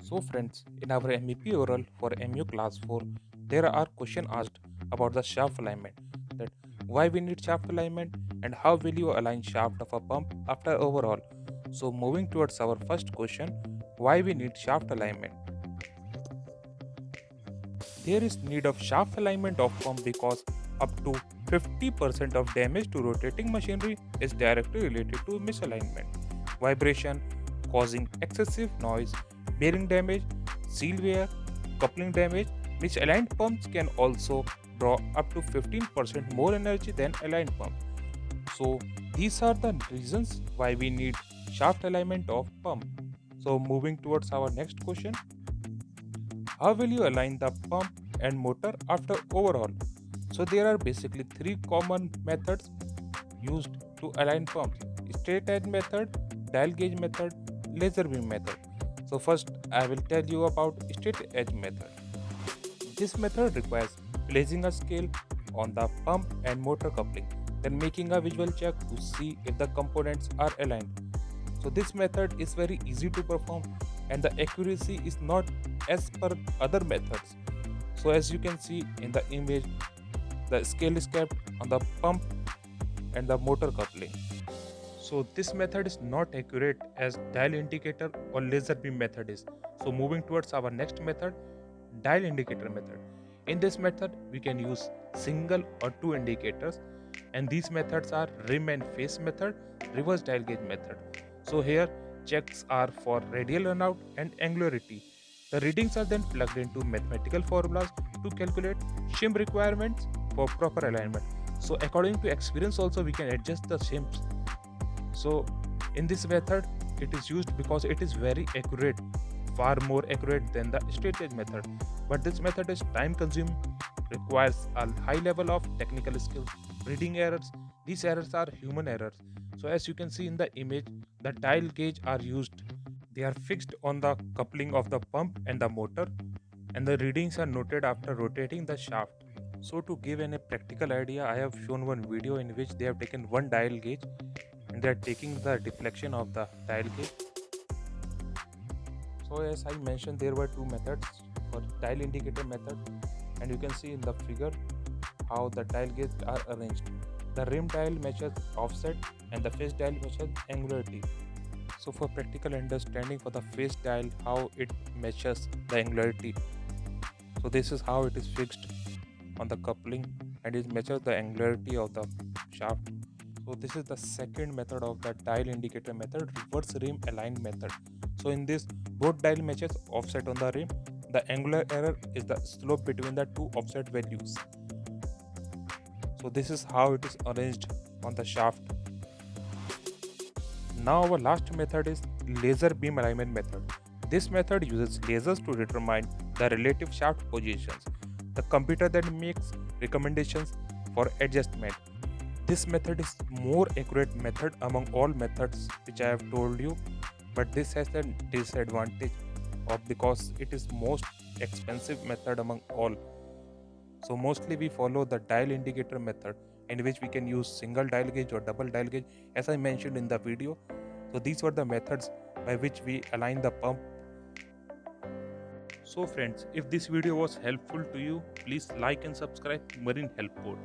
So friends, in our MEP oral for MU class 4, there are questions asked about the shaft alignment, that why we need shaft alignment and how will you align shaft of a pump after overhaul. So moving towards our first question, why we need shaft alignment. There is need of shaft alignment of pump because up to 50% of damage to rotating machinery is directly related to misalignment. Vibration causing excessive noise, bearing damage, seal wear, coupling damage. Misaligned pumps can also draw up to 15% more energy than aligned pumps. So these are the reasons why we need shaft alignment of pump. So moving towards our next question, how will you align the pump and motor after overhaul? So there are basically three common methods used to align pumps: straight edge method, dial gauge method, laser beam method. So first I will tell you about straight edge method. This method requires placing a scale on the pump and motor coupling, then making a visual check to see if the components are aligned. So this method is very easy to perform and the accuracy is not as per other methods. So as you can see in the image, the scale is kept on the pump and the motor coupling. So this method is not accurate as dial indicator or laser beam method is. So moving towards our next method, dial indicator method. In this method, we can use single or two indicators, and these methods are rim and face method, reverse dial gauge method. So here checks are for radial runout and angularity. The readings are then plugged into mathematical formulas to calculate shim requirements for proper alignment. So according to experience also we can adjust the shims. So in this method it is used because it is very accurate, far more accurate than the straight edge method. But this method is time consuming, requires a high level of technical skills, reading errors. These errors are human errors. So as you can see in the image, the dial gauge are used. They are fixed on the coupling of the pump and the motor, and the readings are noted after rotating the shaft. So to give a practical idea, I have shown one video in which they have taken one dial gauge and they are taking the deflection of the dial gauge. So as I mentioned, there were two methods for dial indicator method, and you can see in the figure how the dial gauges are arranged. The rim dial measures offset and the face dial measures angularity. So for practical understanding, for the face dial, how it measures the angularity. So this is how it is fixed on the coupling and it measures the angularity of the shaft. So this is the second method of the dial indicator method, reverse rim aligned method. So in this, both dial measures offset on the rim. The angular error is the slope between the two offset values. So this is how it is arranged on the shaft. Now our last method is laser beam alignment method. This method uses lasers to determine the relative shaft positions. The computer then makes recommendations for adjustment. This method is more accurate method among all methods which I have told you, but this has a disadvantage of because it is most expensive method among all. So mostly we follow the dial indicator method, in which we can use single dial gauge or double dial gauge as I mentioned in the video. So these were the methods by which we align the pump. So friends, if this video was helpful to you, please like and subscribe to Marine Help Code.